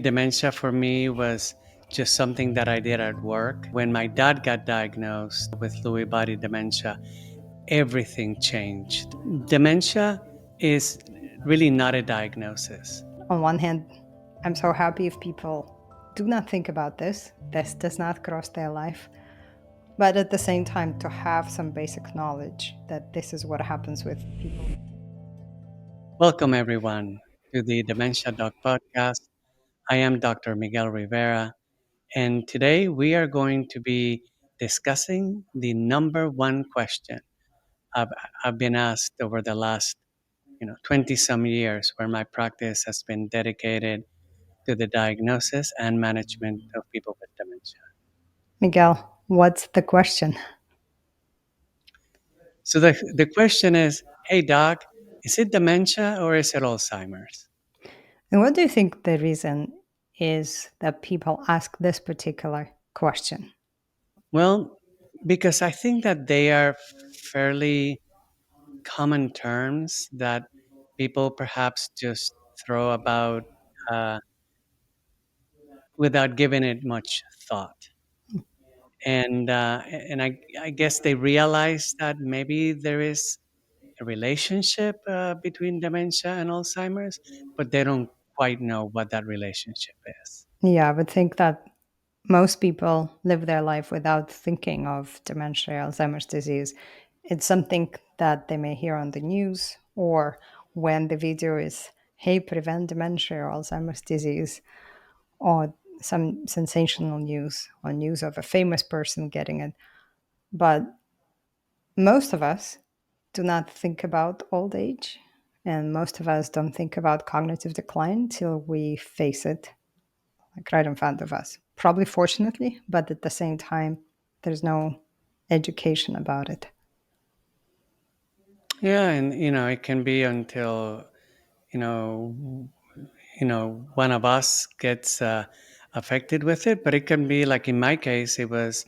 Dementia for me was just something that I did at work. When my dad got diagnosed with Lewy Body Dementia, everything changed. Dementia is really not a diagnosis. On one hand, I'm so happy if people do not think about this. This does not cross their life. But at the same time, to have some basic knowledge that this is what happens with people. Welcome, everyone, to the Dementia Doc podcast. I am Dr. Miguel Rivera, and today we are going to be discussing the number one question I've, I've been asked over the last 20 some years, where my practice has been dedicated to the diagnosis and management of people with dementia. Miguel, what's the question? So the question is, hey doc, is it dementia or is it Alzheimer's? And what do you think the reason is that people ask this particular question? Well, because I think that they are fairly common terms that people perhaps just throw about uh, without giving it much thought. And I guess they realize that maybe there is a relationship between dementia and Alzheimer's, but they don't quite know what that relationship is. Yeah, I would think that most people live their life without thinking of dementia, Alzheimer's disease. It's something that they may hear on the news or when the video is, hey, prevent dementia or Alzheimer's disease, or some sensational news or news of a famous person getting it. But most of us do not think about old age, and most of us don't think about cognitive decline till we face it like right in front of us. Probably fortunately, but at the same time, there's no education about it. Yeah, and it can be until you know one of us gets affected with it, but it can be like in my case, it was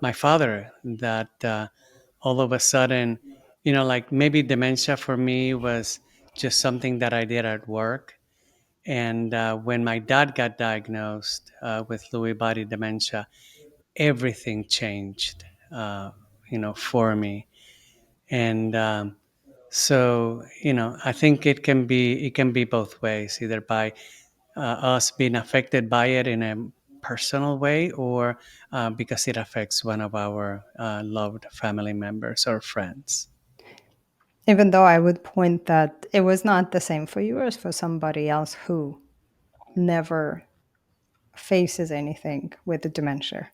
my father that all of a sudden, like maybe dementia for me was just something that I did at work. And when my dad got diagnosed with Lewy Body Dementia, everything changed, for me. And I think it can be both ways, either by us being affected by it in a personal way, or because it affects one of our loved family members or friends. Even though I would point that it was not the same for you as for somebody else who never faces anything with the dementia.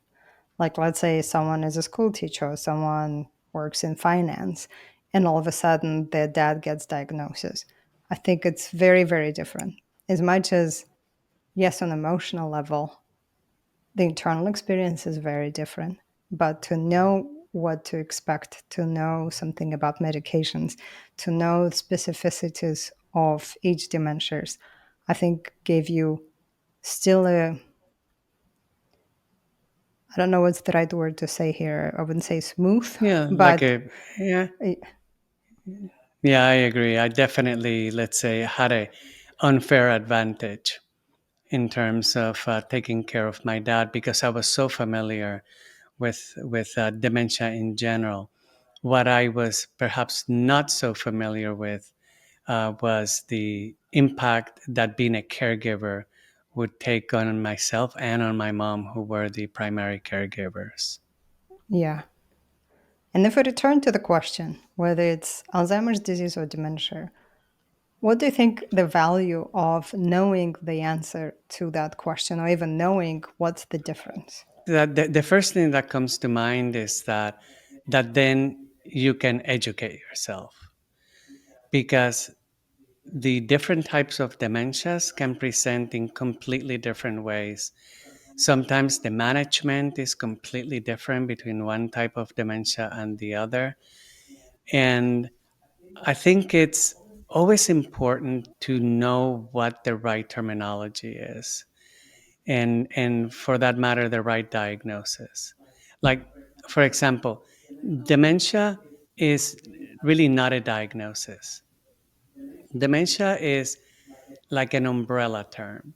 Like, let's say someone is a school teacher or someone works in finance, and all of a sudden their dad gets diagnosis. I think it's very, very different. As much as, yes, on emotional level, the internal experience is very different. But to know what to expect, to know something about medications, to know the specificities of each dementias, I think gave you still a, I don't know what's the right word to say here. I wouldn't say smooth, Yeah, like but a yeah, uh, yeah, I agree. I definitely, let's say, had a unfair advantage in terms of taking care of my dad because I was so familiar with dementia in general. What I was perhaps not so familiar with was the impact that being a caregiver would take on myself and on my mom, who were the primary caregivers. yeah. And if we return to the question, whether it's Alzheimer's disease or dementia, what do you think the value of knowing the answer to that question or even knowing what's the difference? The first thing that comes to mind is that then you can educate yourself, because the different types of dementias can present in completely different ways. Sometimes the management is completely different between one type of dementia and the other. And I think it's always important to know what the right terminology is, and for that matter, the right diagnosis. Like, for example, dementia is really not a diagnosis. Dementia is like an umbrella term.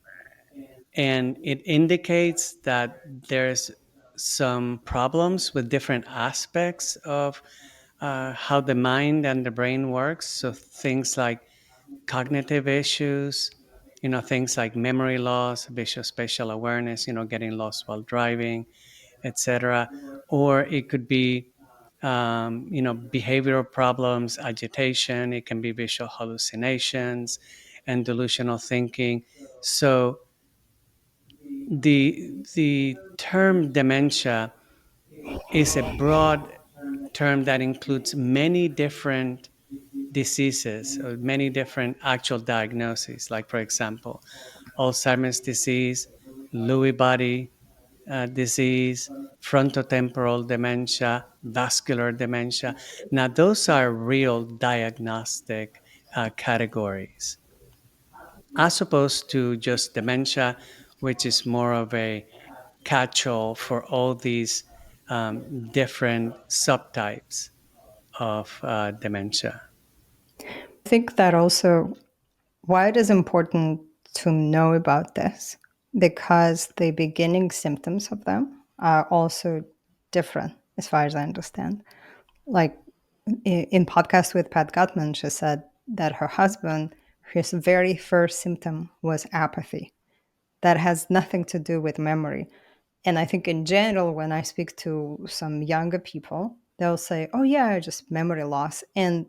and it indicates that there's some problems with different aspects of how the mind and the brain works. So things like cognitive issues, things like memory loss, visual spatial awareness, getting lost while driving, etc. Or it could be, behavioral problems, agitation. It can be visual hallucinations and delusional thinking. So the term dementia is a broad term that includes many different diseases or many different actual diagnoses, like, for example, Alzheimer's disease, Lewy body disease, frontotemporal dementia, vascular dementia. Now, those are real diagnostic categories, as opposed to just dementia, which is more of a catch all for all these different subtypes of dementia. I think that also why it is important to know about this, because the beginning symptoms of them are also different as far as I understand. Like in podcast with Pat Gutman, she said that her husband, his very first symptom was apathy. That has nothing to do with memory. And I think in general, when I speak to some younger people, they'll say, "Oh yeah, just memory loss." And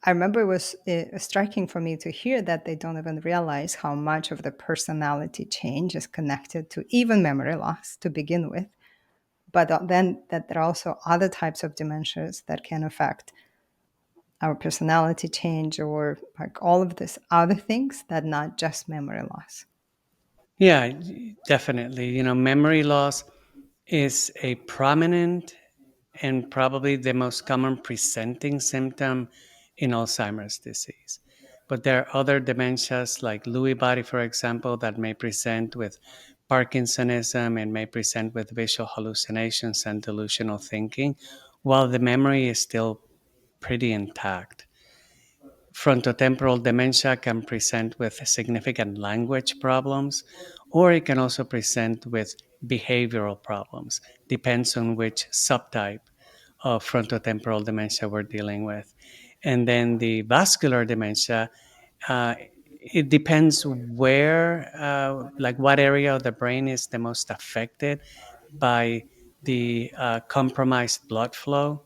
I remember it was striking for me to hear that they don't even realize how much of the personality change is connected to even memory loss to begin with. But then that there are also other types of dementias that can affect our personality change or like all of these other things that not just memory loss. Yeah, definitely. Memory loss is a prominent and probably the most common presenting symptom in Alzheimer's disease. But there are other dementias like Lewy body, for example, that may present with Parkinsonism and may present with visual hallucinations and delusional thinking, while the memory is still pretty intact. Frontotemporal dementia can present with significant language problems, or it can also present with behavioral problems. Depends on which subtype of frontotemporal dementia we're dealing with. And then the vascular dementia, uh, it depends where, like what area of the brain is the most affected by the compromised blood flow,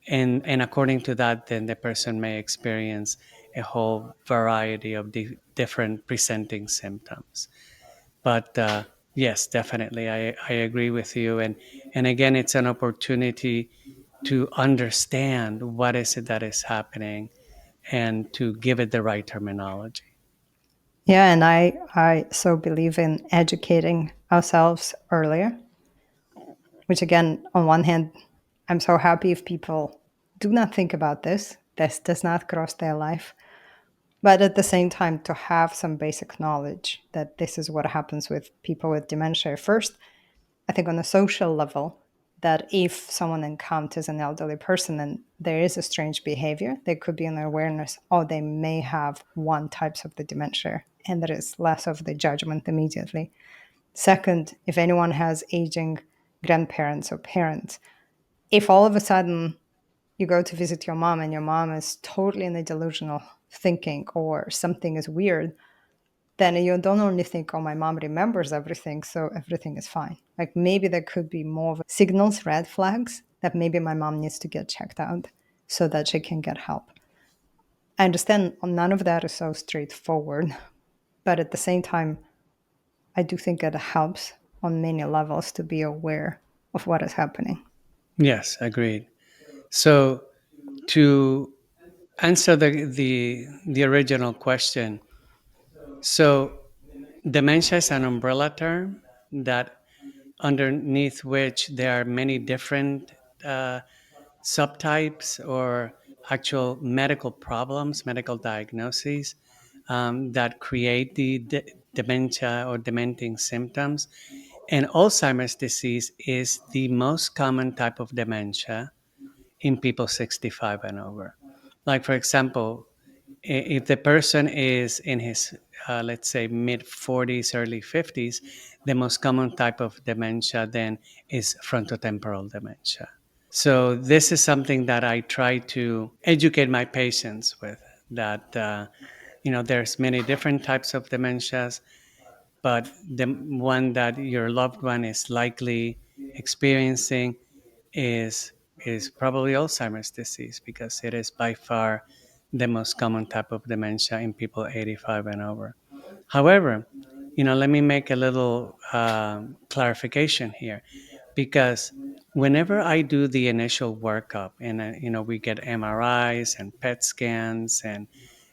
and according to that, then the person may experience a whole variety of different presenting symptoms. But yes, definitely, I agree with you. And again, it's an opportunity to understand what is it that is happening and to give it the right terminology. Yeah, and I so believe in educating ourselves earlier, which again, on one hand, I'm so happy if people do not think about this. This does not cross their life. But at the same time, to have some basic knowledge that this is what happens with people with dementia. First, I think on a social level, that if someone encounters an elderly person and there is a strange behavior, there could be an awareness, oh, they may have one types of the dementia, and there is less of the judgment immediately. Second, if anyone has aging grandparents or parents, if all of a sudden you go to visit your mom and your mom is totally in a delusional thinking or something is weird, then you don't only think, oh, my mom remembers everything, so everything is fine. Like maybe there could be more of signals, red flags that maybe my mom needs to get checked out so that she can get help. I understand none of that is so straightforward, but at the same time, I do think it helps on many levels to be aware of what is happening. Yes, agreed. So to answer the original question, so dementia is an umbrella term that underneath which there are many different uh, subtypes or actual medical problems, medical diagnoses that create the dementia or dementing symptoms. And Alzheimer's disease is the most common type of dementia in people 65 and over. Like, for example, If the person is in his, let's say, mid 40s, early 50s, the most common type of dementia then is frontotemporal dementia. So this is something that I try to educate my patients with, that there's many different types of dementias, but the one that your loved one is likely experiencing is is probably Alzheimer's disease, because it is by far the most common type of dementia in people 85 and over. However, let me make a little clarification here, because whenever I do the initial workup, and we get MRIs and PET scans and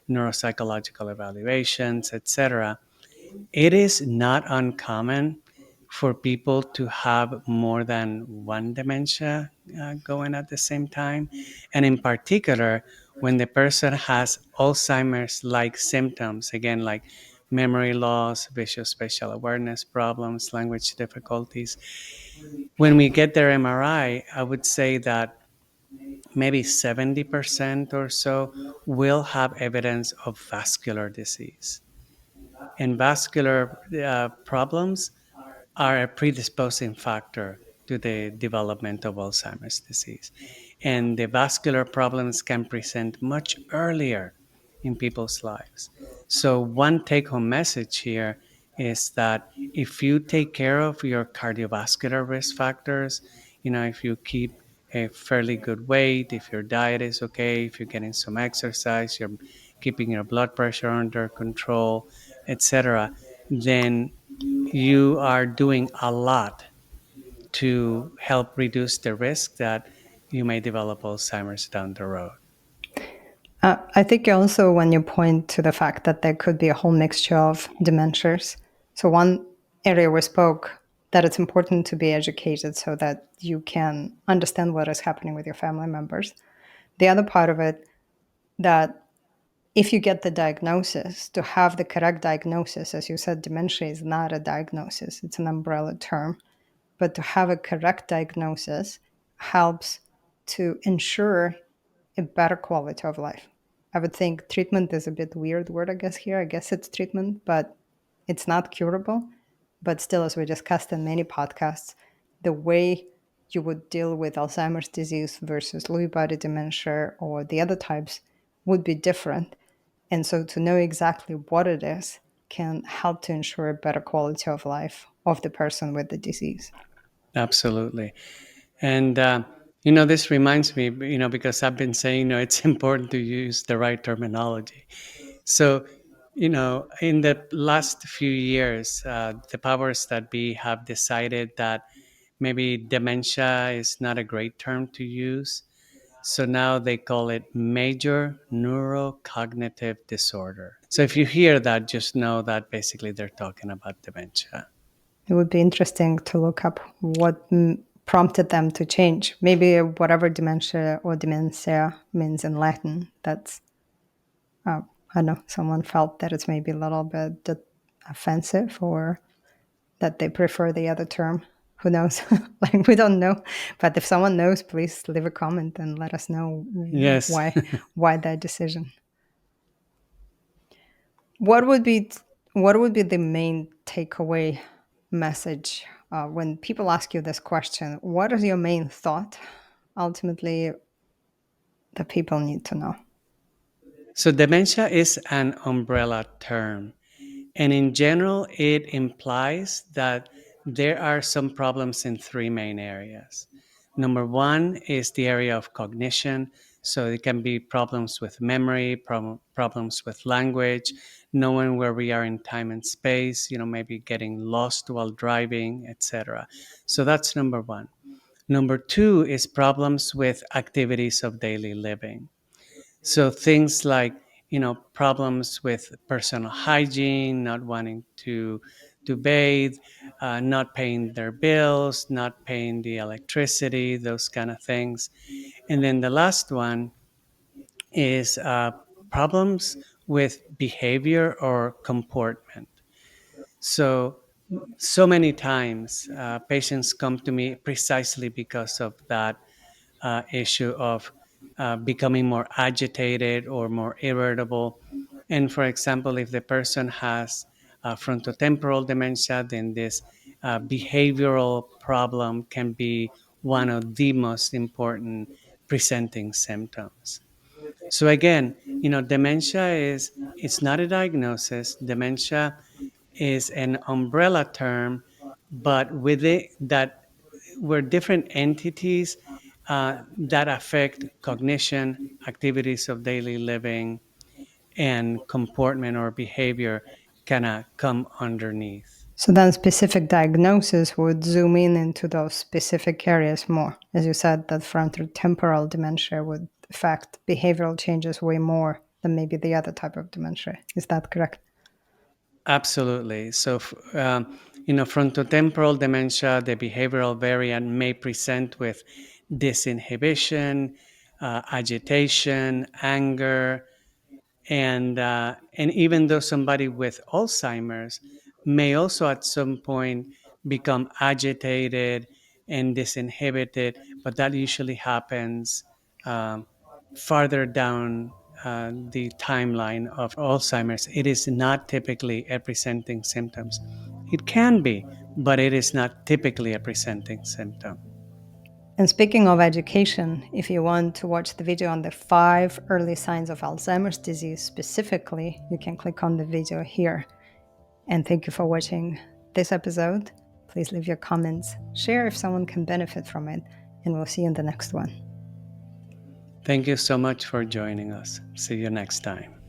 neuropsychological evaluations, etc., it is not uncommon for people to have more than one dementia going at the same time. And in particular, when the person has Alzheimer's like symptoms, again, like memory loss, visual spatial awareness problems, language difficulties, when we get their MRI, I would say that maybe 70% or so will have evidence of vascular disease. And vascular problems are a predisposing factor to the development of Alzheimer's disease. And the vascular problems can present much earlier in people's lives. So, one take home message here is that if you take care of your cardiovascular risk factors, if you keep a fairly good weight, if your diet is okay, if you're getting some exercise, you're keeping your blood pressure under control, etc., then you are doing a lot to help reduce the risk that you may develop Alzheimer's down the road. I think also when you point to the fact that there could be a whole mixture of dementias. So one area we spoke that it's important to be educated so that you can understand what is happening with your family members. The other part of it, that if you get the diagnosis, to have the correct diagnosis, as you said, dementia is not a diagnosis, it's an umbrella term. But to have a correct diagnosis helps to ensure a better quality of life. I would think treatment is a bit weird word, I guess, here. I guess it's treatment, but it's not curable. But still, as we discussed in many podcasts, the way you would deal with Alzheimer's disease versus Lewy body dementia or the other types would be different. And so to know exactly what it is can help to ensure a better quality of life of the person with the disease. Absolutely. And, this reminds me, because I've been saying, it's important to use the right terminology. So, in the last few years, the powers that be have decided that maybe dementia is not a great term to use. So now they call it major neurocognitive disorder. So if you hear that, just know that basically they're talking about dementia. It would be interesting to look up what prompted them to change. Maybe whatever dementia or dementia means in Latin. That's, I don't know, someone felt that it's maybe a little bit offensive or that they prefer the other term. Who knows? Like, we don't know. But if someone knows, please leave a comment and let us know Yes. why that decision. What would be what would be the main takeaway message when people ask you this question? What is your main thought? Ultimately, the people need to know. So dementia is an umbrella term. And in general, it implies that there are some problems in three main areas. Number one is the area of cognition. So it can be problems with memory, problems with language, knowing where we are in time and space, maybe getting lost while driving, etc. So that's number one. Number two is problems with activities of daily living. So things like, problems with personal hygiene, not wanting to bathe, not paying their bills, not paying the electricity, those kind of things. And then the last one is problems with behavior or comportment. So many times patients come to me precisely because of that issue of becoming more agitated or more irritable. And for example, if the person has frontotemporal dementia, then this behavioral problem can be one of the most important presenting symptoms. So again, dementia is it's not a diagnosis. Dementia is an umbrella term, but with it that we're different entities that affect cognition, activities of daily living, and comportment or behavior kind of come underneath. So then specific diagnosis would zoom in into those specific areas more. As you said, that frontotemporal dementia would affect behavioral changes way more than maybe the other type of dementia. Is that correct? Absolutely. So, frontotemporal dementia, the behavioral variant may present with disinhibition, agitation, anger, and even though somebody with Alzheimer's may also at some point become agitated and disinhibited, but that usually happens um, farther down the timeline of Alzheimer's. It is not typically a presenting symptoms. It can be, but it is not typically a presenting symptom. And speaking of education, if you want to watch the video on the 5 early signs of Alzheimer's disease specifically, you can click on the video here. And thank you for watching this episode. Please leave your comments, share if someone can benefit from it, and we'll see you in the next one. Thank you so much for joining us. See you next time.